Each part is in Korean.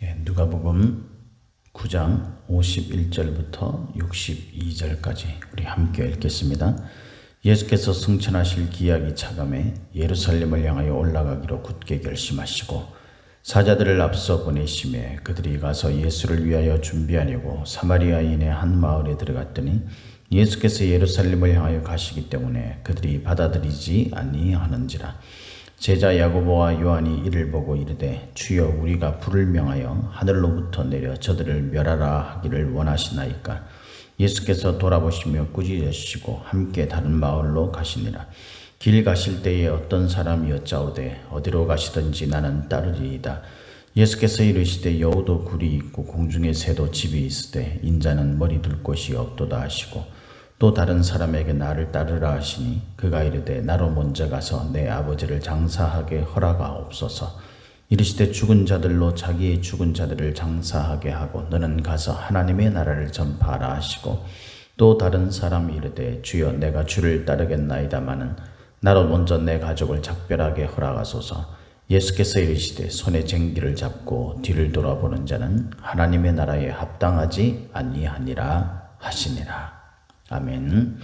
누가복음 9장 51절부터 62절까지 우리 함께 읽겠습니다. 예수께서 승천하실 기약이 차감해 예루살렘을 향하여 올라가기로 굳게 결심하시고 사자들을 앞서 보내심에 그들이 가서 예수를 위하여 준비하려고 사마리아인의 한 마을에 들어갔더니 예수께서 예루살렘을 향하여 가시기 때문에 그들이 받아들이지 아니하는지라. 제자 야고보와 요한이 이를 보고 이르되 주여 우리가 불을 명하여 하늘로부터 내려 저들을 멸하라 하기를 원하시나이까. 예수께서 돌아보시며 꾸짖으시고 함께 다른 마을로 가시니라. 길 가실 때에 어떤 사람이 여짜오되 어디로 가시든지 나는 따르리이다. 예수께서 이르시되 여우도 굴이 있고 공중에 새도 집이 있으되 인자는 머리 둘 곳이 없도다 하시고 또 다른 사람에게 나를 따르라 하시니 그가 이르되 나로 먼저 가서 내 아버지를 장사하게 허락하옵소서. 이르시되 죽은 자들로 자기의 죽은 자들을 장사하게 하고 너는 가서 하나님의 나라를 전파하라 하시고 또 다른 사람이 이르되 주여 내가 주를 따르겠나이다마는 나로 먼저 내 가족을 작별하게 허락하소서. 예수께서 이르시되 손에 쟁기를 잡고 뒤를 돌아보는 자는 하나님의 나라에 합당하지 아니하니라 하시니라. 아멘.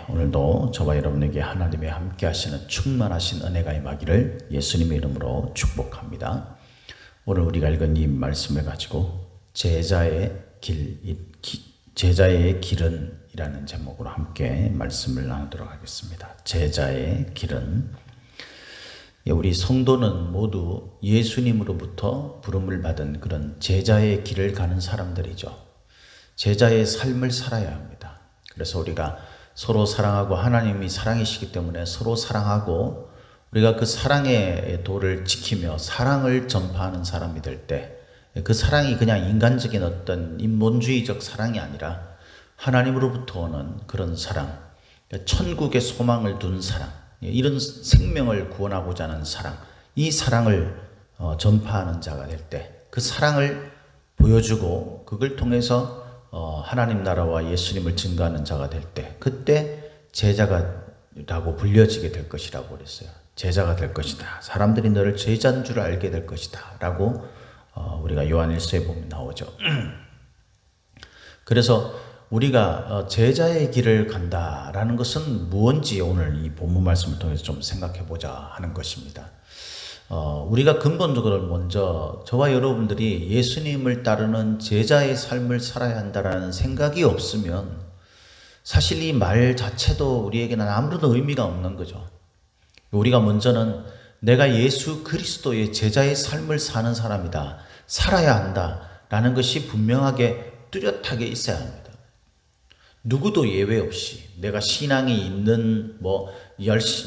오늘도 저와 여러분에게 하나님의 함께 하시는 충만하신 은혜가 임하기를 예수님의 이름으로 축복합니다. 오늘 우리가 읽은 이 말씀을 가지고 제자의 길은 이라는 제목으로 함께 말씀을 나누도록 하겠습니다. 제자의 길은, 우리 성도는 모두 예수님으로부터 부름을 받은 그런 제자의 길을 가는 사람들이죠. 제자의 삶을 살아야 합니다. 그래서 우리가 서로 사랑하고 하나님이 사랑이시기 때문에 서로 사랑하고 우리가 그 사랑의 도를 지키며 사랑을 전파하는 사람이 될 때 그 사랑이 그냥 인간적인 어떤 인본주의적 사랑이 아니라 하나님으로부터 오는 그런 사랑, 천국의 소망을 둔 사랑, 이런 생명을 구원하고자 하는 사랑, 이 사랑을 전파하는 자가 될 때 그 사랑을 보여주고 그걸 통해서 하나님 나라와 예수님을 증거하는 자가 될 때 그때 제자라고 불려지게 될 것이라고 그랬어요. 제자가 될 것이다. 사람들이 너를 제자인 줄 알게 될 것이다 라고 우리가 요한일서에 보면 나오죠. 그래서 우리가 제자의 길을 간다라는 것은 무언지 오늘 이 본문 말씀을 통해서 좀 생각해 보자 하는 것입니다. 우리가 근본적으로 먼저 저와 여러분들이 예수님을 따르는 제자의 삶을 살아야 한다는 생각이 없으면 사실 이 말 자체도 우리에게는 아무런 의미가 없는 거죠. 우리가 먼저는 내가 예수 그리스도의 제자의 삶을 사는 사람이다, 살아야 한다라는 것이 분명하게 뚜렷하게 있어야 합니다. 누구도 예외 없이 내가 신앙이 있는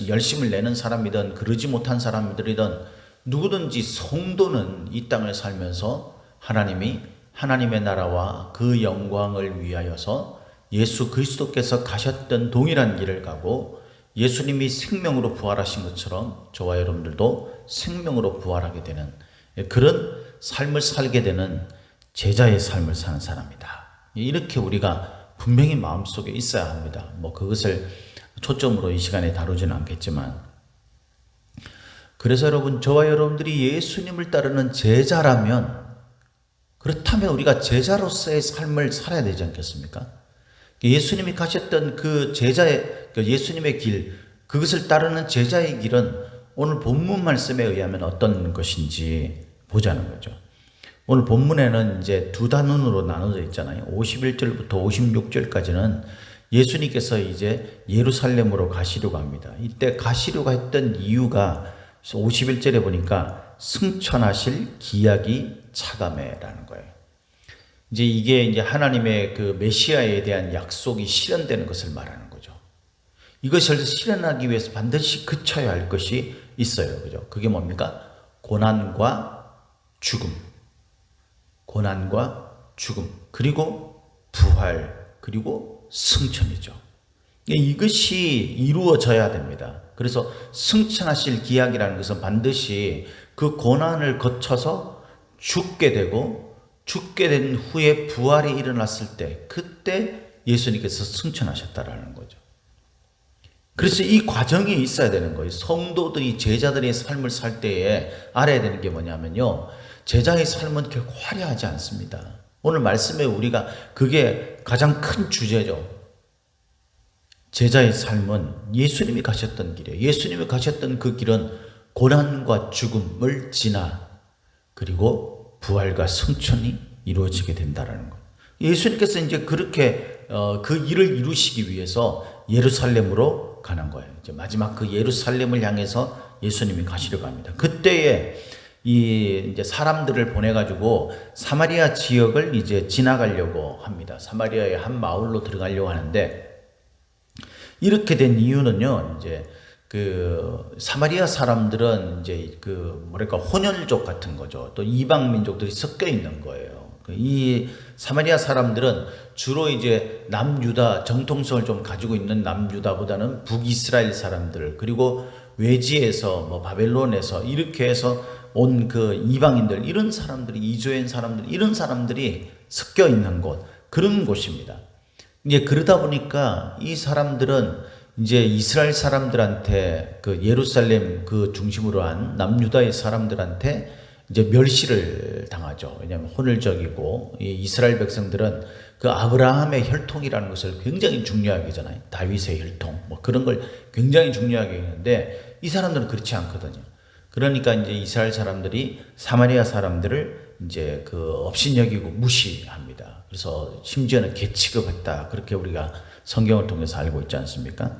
열심을 내는 사람이든 그러지 못한 사람들이든 누구든지 성도는 이 땅을 살면서 하나님이 하나님의 나라와 그 영광을 위하여서 예수 그리스도께서 가셨던 동일한 길을 가고 예수님이 생명으로 부활하신 것처럼 저와 여러분들도 생명으로 부활하게 되는 그런 삶을 살게 되는 제자의 삶을 사는 사람이다. 이렇게 우리가 분명히 마음속에 있어야 합니다. 그것을 초점으로 이 시간에 다루지는 않겠지만, 그래서 여러분, 저와 여러분들이 예수님을 따르는 제자라면, 그렇다면 우리가 제자로서의 삶을 살아야 되지 않겠습니까? 예수님이 가셨던 그 예수님의 길, 그것을 따르는 제자의 길은 오늘 본문 말씀에 의하면 어떤 것인지 보자는 거죠. 오늘 본문에는 이제 두 단원으로 나눠져 있잖아요. 51절부터 56절까지는 예수님께서 이제 예루살렘으로 가시려고 합니다. 이때 가시려고 했던 이유가 51절에 보니까 승천하실 기약이 차감해라는 거예요. 이게 하나님의 그 메시아에 대한 약속이 실현되는 것을 말하는 거죠. 이것을 실현하기 위해서 반드시 그쳐야 할 것이 있어요. 그죠? 그게 뭡니까? 고난과 죽음, 그리고 부활, 그리고 승천이죠. 이것이 이루어져야 됩니다. 그래서 승천하실 기약이라는 것은 반드시 그 고난을 거쳐서 죽게 된 후에 부활이 일어났을 때 그때 예수님께서 승천하셨다라는 거죠. 그래서 이 과정이 있어야 되는 거예요. 성도들이 제자들의 삶을 살 때에 알아야 되는 게 뭐냐면요. 제자의 삶은 결코 화려하지 않습니다. 오늘 말씀에 우리가 그게 가장 큰 주제죠. 제자의 삶은 예수님이 가셨던 길이에요. 예수님이 가셨던 그 길은 고난과 죽음을 지나 그리고 부활과 승천이 이루어지게 된다는 거예요. 예수님께서 이제 그렇게 그 일을 이루시기 위해서 예루살렘으로 가는 거예요. 이제 마지막 그 예루살렘을 향해서 예수님이 가시려고 합니다. 그때에 이제 사람들을 보내가지고 사마리아 지역을 이제 지나가려고 합니다. 사마리아의 한 마을로 들어가려고 하는데 이렇게 된 이유는요. 이제 그 사마리아 사람들은 이제 그 뭐랄까 혼혈족 같은 거죠. 또 이방 민족들이 섞여 있는 거예요. 이 사마리아 사람들은 주로 이제 남유다 정통성을 좀 가지고 있는 남유다보다는 북이스라엘 사람들 그리고 외지에서 뭐 바벨론에서 이렇게 해서 온 그 이방인들 이런 사람들이 이주한 사람들 이런 사람들이 섞여 있는 곳 그런 곳입니다. 이제 그러다 보니까 이 사람들은 이제 이스라엘 사람들한테 그 예루살렘 그 중심으로 한 남유다의 사람들한테 이제 멸시를 당하죠. 왜냐하면 혼혈적이고 이 이스라엘 백성들은 그 아브라함의 혈통이라는 것을 굉장히 중요하게 하잖아요. 다윗의 혈통 뭐 그런 걸 굉장히 중요하게 했는데 이 사람들은 그렇지 않거든요. 그러니까 이제 이스라엘 사람들이 사마리아 사람들을 이제 그 업신여기고 무시합니다. 그래서 심지어는 개취급했다. 그렇게 우리가 성경을 통해서 알고 있지 않습니까?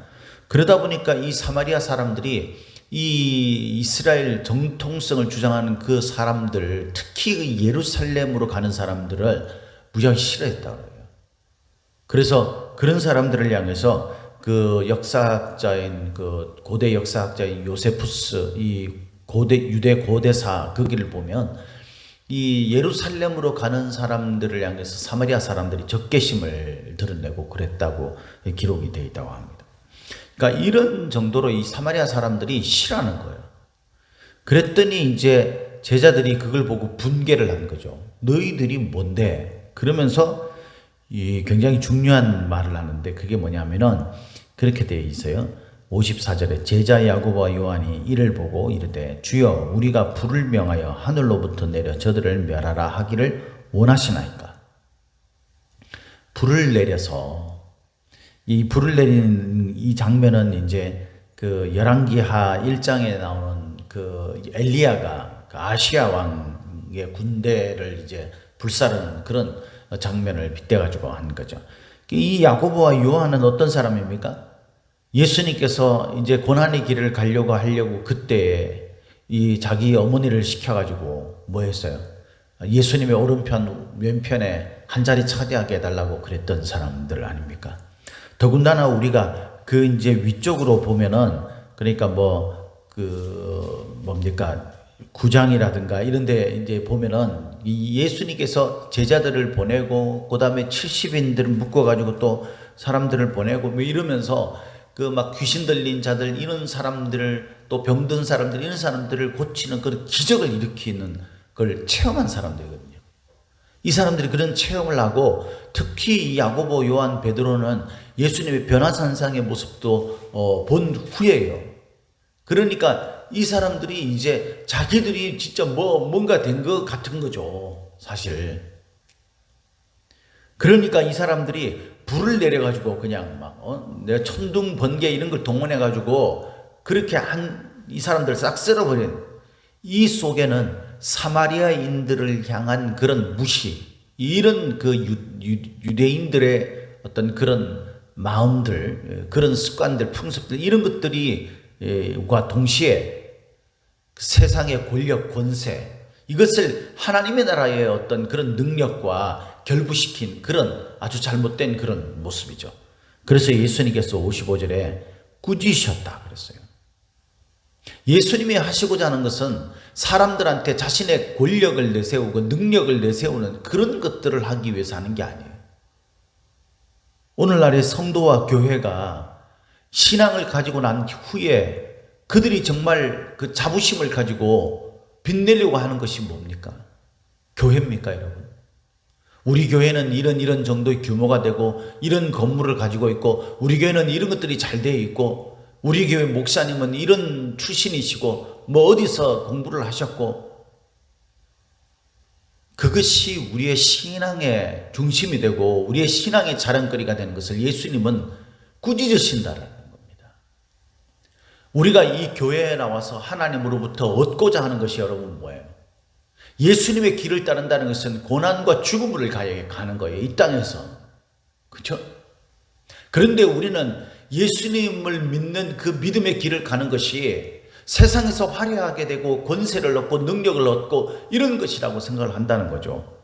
그러다 보니까 이 사마리아 사람들이 이 이스라엘 정통성을 주장하는 그 사람들, 특히 예루살렘으로 가는 사람들을 무지하게 싫어했다고 해요. 그래서 그런 사람들을 향해서 그 역사학자인 그 고대 역사학자인 요세푸스 이 유대 고대사 거기를 보면 이 예루살렘으로 가는 사람들을 향해서 사마리아 사람들이 적개심을 드러내고 그랬다고 기록이 되어 있다고 합니다. 그러니까 이런 정도로 이 사마리아 사람들이 싫어하는 거예요. 그랬더니 이제 제자들이 그걸 보고 분개를 한 거죠. 너희들이 뭔데? 그러면서 이 굉장히 중요한 말을 하는데 그게 뭐냐면은 그렇게 되어 있어요. 54절에 제자 야고보와 요한이 이를 보고 이르되 주여 우리가 불을 명하여 하늘로부터 내려 저들을 멸하라 하기를 원하시나이까. 불을 내려서 이 불을 내리는 이 장면은 이제 그 열왕기하 1장에 나오는 그 엘리야가 그 아시아 왕의 군대를 이제 불사르는 그런 장면을 빗대가지고 한 거죠. 이 야고보와 요한은 어떤 사람입니까? 예수님께서 이제 고난의 길을 하려고 그때 이 자기 어머니를 시켜가지고 뭐 했어요? 예수님의 오른편, 왼편에 한 자리 차지하게 해달라고 그랬던 사람들 아닙니까? 더군다나 우리가 그 이제 위쪽으로 보면은 그러니까 뭡니까? 9장이라든가 이런 데 이제 보면은 이 예수님께서 제자들을 보내고 그다음에 70인들을 묶어 가지고 또 사람들을 보내고 뭐 이러면서 그 막 귀신 들린 자들 이런 사람들을 또 병든 사람들 이런 사람들을 고치는 그런 기적을 일으키는 걸 체험한 사람들이거든요. 이 사람들이 그런 체험을 하고 특히 야고보, 요한, 베드로는 예수님의 변화산상의 모습도 본 후에요. 그러니까 이 사람들이 이제 자기들이 진짜 뭔가 된 것 같은 거죠. 사실. 그러니까 이 사람들이 불을 내려가지고 그냥 내가 천둥, 번개 이런 걸 동원해가지고 그렇게 이 사람들 싹 쓸어버린 이 속에는 사마리아인들을 향한 그런 무시, 이런 그 유대인들의 어떤 그런 마음들, 그런 습관들, 풍습들 이런 것들이 과 동시에 세상의 권력, 권세 이것을 하나님의 나라의 어떤 그런 능력과 결부시킨 그런 아주 잘못된 그런 모습이죠. 그래서 예수님께서 55절에 꾸짖으셨다 그랬어요. 예수님이 하시고자 하는 것은 사람들한테 자신의 권력을 내세우고 능력을 내세우는 그런 것들을 하기 위해서 하는 게 아니에요. 오늘날의 성도와 교회가 신앙을 가지고 난 후에 그들이 정말 그 자부심을 가지고 빛내려고 하는 것이 뭡니까? 교회입니까, 여러분? 우리 교회는 이런 정도의 규모가 되고 이런 건물을 가지고 있고 우리 교회는 이런 것들이 잘 되어 있고 우리 교회 목사님은 이런 출신이시고 뭐 어디서 공부를 하셨고, 그것이 우리의 신앙의 중심이 되고 우리의 신앙의 자랑거리가 되는 것을 예수님은 꾸짖으신다라는 겁니다. 우리가 이 교회에 나와서 하나님으로부터 얻고자 하는 것이 여러분 뭐예요? 예수님의 길을 따른다는 것은 고난과 죽음을 가는 거예요. 이 땅에서. 그렇죠? 그런데 우리는 예수님을 믿는 그 믿음의 길을 가는 것이 세상에서 화려하게 되고 권세를 얻고 능력을 얻고 이런 것이라고 생각을 한다는 거죠.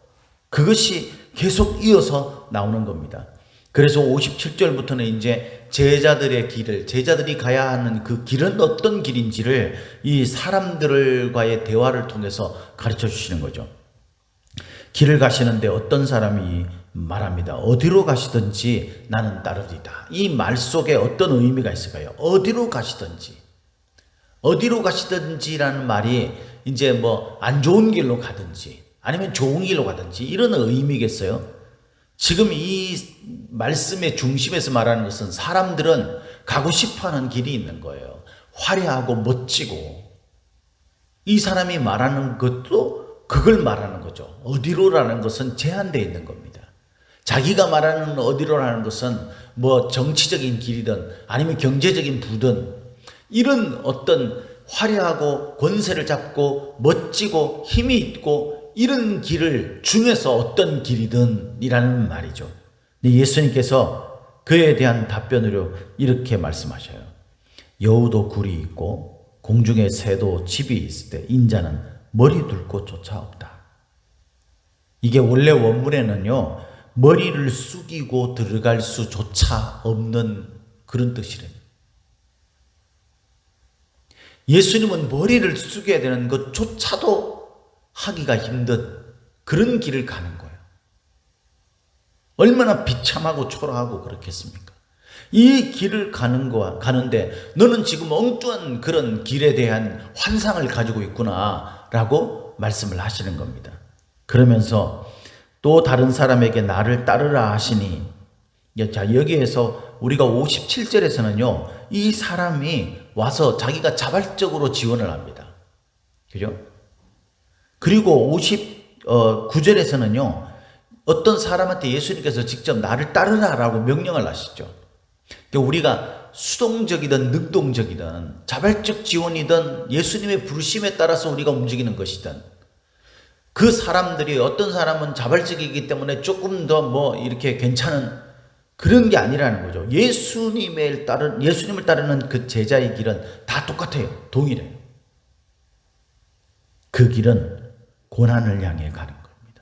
그것이 계속 이어서 나오는 겁니다. 그래서 57절부터는 이제 제자들의 길을, 제자들이 가야 하는 그 길은 어떤 길인지를 이 사람들과의 대화를 통해서 가르쳐 주시는 거죠. 길을 가시는데 어떤 사람이 말합니다. 어디로 가시든지 나는 따르리다. 이 말 속에 어떤 의미가 있을까요? 어디로 가시든지. 어디로 가시든지라는 말이 이제 뭐 안 좋은 길로 가든지 아니면 좋은 길로 가든지 이런 의미겠어요? 지금 이 말씀의 중심에서 말하는 것은 사람들은 가고 싶어하는 길이 있는 거예요. 화려하고 멋지고. 이 사람이 말하는 것도 그걸 말하는 거죠. 어디로라는 것은 제한되어 있는 겁니다. 자기가 말하는 어디로라는 것은 뭐 정치적인 길이든 아니면 경제적인 부든 이런 어떤 화려하고 권세를 잡고 멋지고 힘이 있고 이런 길을 중에서 어떤 길이든 이라는 말이죠. 예수님께서 그에 대한 답변으로 이렇게 말씀하셔요. 여우도 굴이 있고 공중의 새도 집이 있을 때 인자는 머리 둘 곳조차 없다. 이게 원래 원문에는요, 머리를 숙이고 들어갈 수조차 없는 그런 뜻이래요. 예수님은 머리를 숙여야 되는 것조차도 하기가 힘든 그런 길을 가는 거예요. 얼마나 비참하고 초라하고 그렇겠습니까? 이 길을 가는데 너는 지금 엉뚱한 그런 길에 대한 환상을 가지고 있구나 라고 말씀을 하시는 겁니다. 그러면서 또 다른 사람에게 나를 따르라 하시니, 자, 여기에서 우리가 57절에서는요, 이 사람이 와서 자기가 자발적으로 지원을 합니다. 그죠? 그리고 59절에서는요, 어떤 사람한테 예수님께서 직접 나를 따르라 라고 명령을 하시죠. 그러니까 우리가 수동적이든 능동적이든 자발적 지원이든 예수님의 부르심에 따라서 우리가 움직이는 것이든, 그 사람들이 어떤 사람은 자발적이기 때문에 조금 더 뭐 이렇게 괜찮은 그런 게 아니라는 거죠. 예수님을 따르는 그 제자의 길은 다 똑같아요. 동일해요. 그 길은 고난을 향해 가는 겁니다.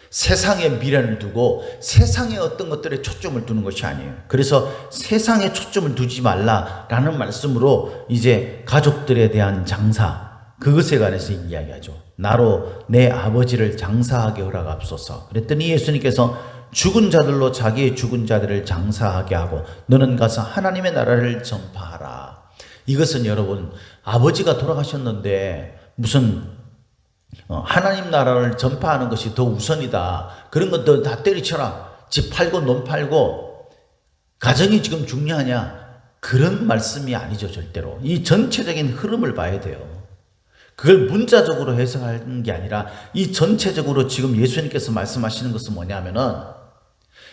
세상의 미련을 두고 세상의 어떤 것들에 초점을 두는 것이 아니에요. 그래서 세상에 초점을 두지 말라라는 말씀으로 이제 가족들에 대한 장사, 그것에 관해서 이야기하죠. 나로 내 아버지를 장사하게 허락하옵소서. 그랬더니 예수님께서 죽은 자들로 자기의 죽은 자들을 장사하게 하고 너는 가서 하나님의 나라를 전파하라. 이것은 여러분, 아버지가 돌아가셨는데 무슨 하나님 나라를 전파하는 것이 더 우선이다, 그런 것도 다 때리쳐라, 집 팔고 논 팔고 가정이 지금 중요하냐, 그런 말씀이 아니죠. 절대로. 이 전체적인 흐름을 봐야 돼요. 그걸 문자적으로 해석하는 게 아니라 이 전체적으로 지금 예수님께서 말씀하시는 것은 뭐냐면은,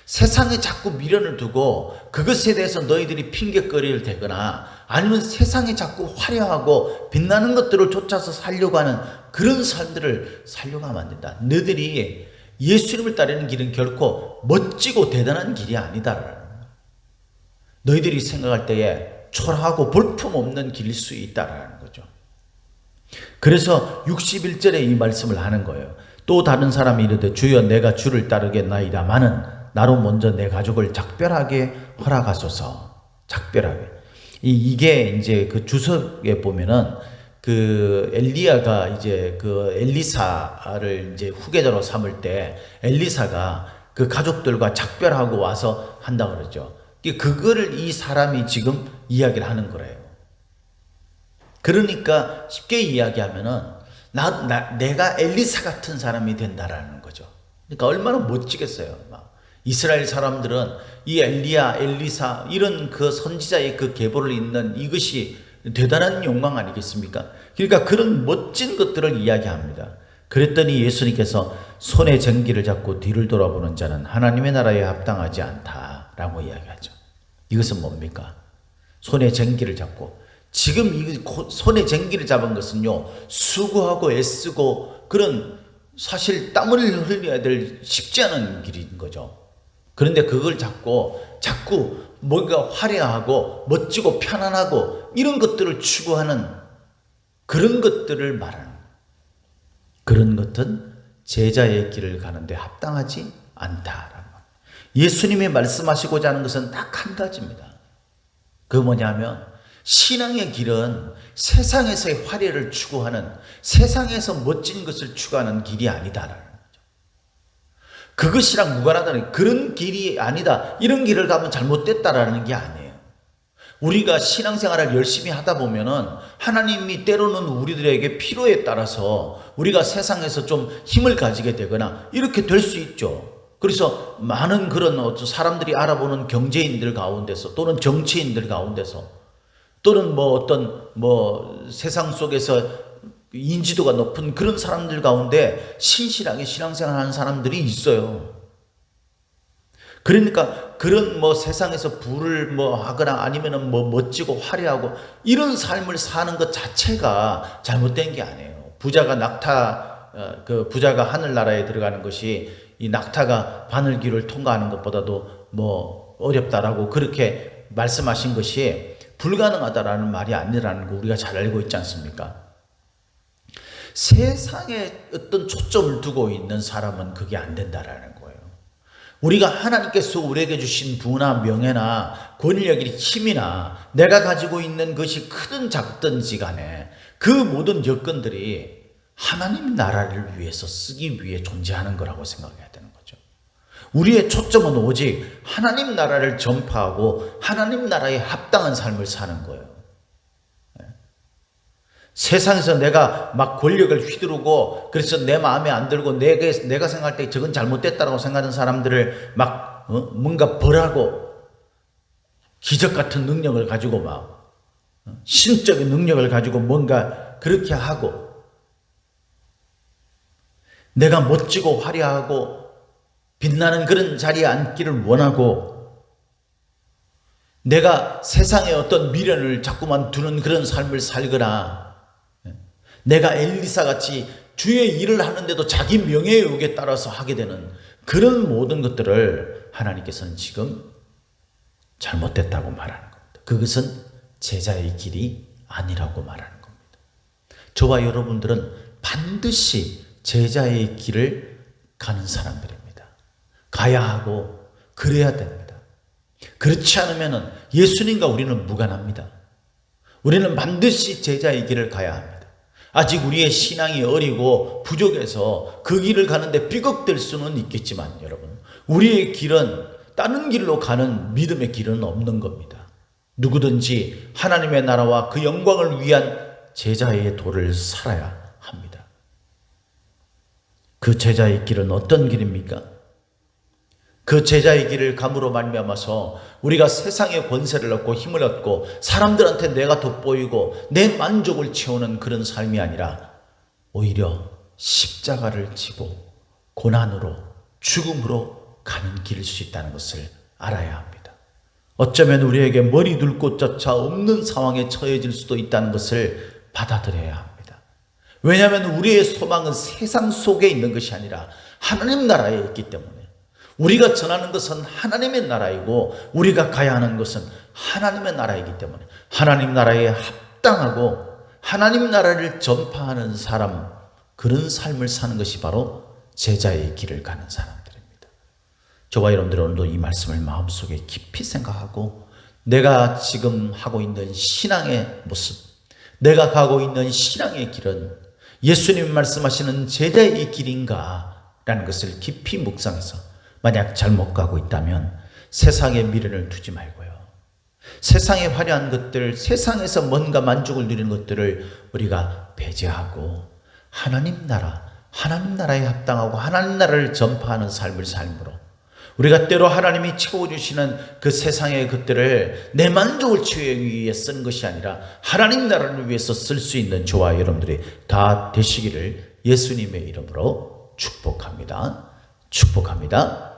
세상에 자꾸 미련을 두고 그것에 대해서 너희들이 핑계거리를 대거나 아니면 세상에 자꾸 화려하고 빛나는 것들을 쫓아서 살려고 하는 그런 삶들을 살려고 하면 안 된다. 너희들이 예수님을 따르는 길은 결코 멋지고 대단한 길이 아니다라는, 너희들이 생각할 때에 초라하고 볼품없는 길일 수 있다라는 거죠. 그래서 61절에 이 말씀을 하는 거예요. 또 다른 사람이 이르되 주여 내가 주를 따르겠나이다마는 나로 먼저 내 가족을 작별하게 허락하소서. 작별하게. 이게 이제 그 주석에 보면은 그 엘리야가 이제 그 엘리사를 이제 후계자로 삼을 때 엘리사가 그 가족들과 작별하고 와서 한다 그러죠. 그거를 이 사람이 지금 이야기를 하는 거래요. 그러니까 쉽게 이야기하면은 내가 엘리사 같은 사람이 된다라는 거죠. 그러니까 얼마나 멋지겠어요. 막 이스라엘 사람들은 이 엘리야, 엘리사 이런 그 선지자의 그 계보를 잇는 이것이 대단한 욕망 아니겠습니까? 그러니까 그런 멋진 것들을 이야기합니다. 그랬더니 예수님께서 손에 쟁기를 잡고 뒤를 돌아보는 자는 하나님의 나라에 합당하지 않다라고 이야기하죠. 이것은 뭡니까? 손에 쟁기를 잡고, 지금 이 손에 쟁기를 잡은 것은요, 수고하고 애쓰고 그런 사실 땀을 흘려야 될 쉽지 않은 길인 거죠. 그런데 그걸 잡고 자꾸 뭔가 화려하고 멋지고 편안하고 이런 것들을 추구하는 그런 것들을 말하는 거예요. 그런 것은 제자의 길을 가는데 합당하지 않다라는 거예요. 예수님이 말씀하시고자 하는 것은 딱 한 가지입니다. 그 뭐냐면 신앙의 길은 세상에서의 화려를 추구하는, 세상에서 멋진 것을 추구하는 길이 아니다라는 거죠. 그것이랑 무관하다는, 그런 길이 아니다, 이런 길을 가면 잘못됐다라는 게 아니에요. 우리가 신앙생활을 열심히 하다 보면은 하나님이 때로는 우리들에게 필요에 따라서 우리가 세상에서 좀 힘을 가지게 되거나 이렇게 될 수 있죠. 그래서 많은 그런 사람들이 알아보는 경제인들 가운데서 또는 정치인들 가운데서 또는 어떤 세상 속에서 인지도가 높은 그런 사람들 가운데 신실하게 신앙생활 하는 사람들이 있어요. 그러니까 그런 세상에서 부를 하거나 아니면은 멋지고 화려하고 이런 삶을 사는 것 자체가 잘못된 게 아니에요. 부자가 하늘나라에 들어가는 것이 이 낙타가 바늘길을 통과하는 것보다도 어렵다라고 그렇게 말씀하신 것이 불가능하다라는 말이 아니라는 거 우리가 잘 알고 있지 않습니까? 세상에 어떤 초점을 두고 있는 사람은 그게 안 된다라는 거예요. 우리가 하나님께서 우리에게 주신 부나 명예나 권력이나 힘이나 내가 가지고 있는 것이 크든 작든지 간에 그 모든 여건들이 하나님 나라를 위해서 쓰기 위해 존재하는 거라고 생각해야 되는 거죠. 우리의 초점은 오직 하나님 나라를 전파하고 하나님 나라에 합당한 삶을 사는 거예요. 세상에서 내가 막 권력을 휘두르고 그래서 내 마음에 안 들고 내가 생각할 때 저건 잘못됐다고 생각하는 사람들을 막 뭔가 벌하고 기적 같은 능력을 가지고 막 신적인 능력을 가지고 뭔가 그렇게 하고 내가 멋지고 화려하고 빛나는 그런 자리에 앉기를 원하고 내가 세상에 어떤 미련을 자꾸만 두는 그런 삶을 살거나 내가 엘리사 같이 주의 일을 하는데도 자기 명예욕에 따라서 하게 되는 그런 모든 것들을 하나님께서는 지금 잘못됐다고 말하는 겁니다. 그것은 제자의 길이 아니라고 말하는 겁니다. 저와 여러분들은 반드시 제자의 길을 가는 사람들입니다. 가야 하고 그래야 됩니다. 그렇지 않으면 예수님과 우리는 무관합니다. 우리는 반드시 제자의 길을 가야 합니다. 아직 우리의 신앙이 어리고 부족해서 그 길을 가는데 삐걱댈 수는 있겠지만 여러분, 우리의 길은 다른 길로 가는 믿음의 길은 없는 겁니다. 누구든지 하나님의 나라와 그 영광을 위한 제자의 도를 살아야 합니다. 그 제자의 길은 어떤 길입니까? 그 제자의 길을 감으로 말미암아서 우리가 세상의 권세를 얻고 힘을 얻고 사람들한테 내가 돋보이고 내 만족을 채우는 그런 삶이 아니라 오히려 십자가를 지고 고난으로 죽음으로 가는 길일 수 있다는 것을 알아야 합니다. 어쩌면 우리에게 머리 둘 곳조차 없는 상황에 처해질 수도 있다는 것을 받아들여야 합니다. 왜냐하면 우리의 소망은 세상 속에 있는 것이 아니라 하나님 나라에 있기 때문에 우리가 전하는 것은 하나님의 나라이고 우리가 가야 하는 것은 하나님의 나라이기 때문에 하나님 나라에 합당하고 하나님 나라를 전파하는 사람, 그런 삶을 사는 것이 바로 제자의 길을 가는 사람들입니다. 저와 여러분들 오늘도 이 말씀을 마음속에 깊이 생각하고 내가 지금 하고 있는 신앙의 모습, 내가 가고 있는 신앙의 길은 예수님 말씀하시는 제자의 길인가? 라는 것을 깊이 묵상해서 만약 잘못 가고 있다면 세상에 미련을 두지 말고요. 세상에 화려한 것들, 세상에서 뭔가 만족을 누리는 것들을 우리가 배제하고 하나님 나라에 합당하고 하나님 나라를 전파하는 삶을 삶으로 우리가 때로 하나님이 채워주시는 그 세상의 것들을 내 만족을 채우기 위해 쓴 것이 아니라 하나님 나라를 위해서 쓸 수 있는 저와 여러분들이 다 되시기를 예수님의 이름으로 축복합니다. 축복합니다.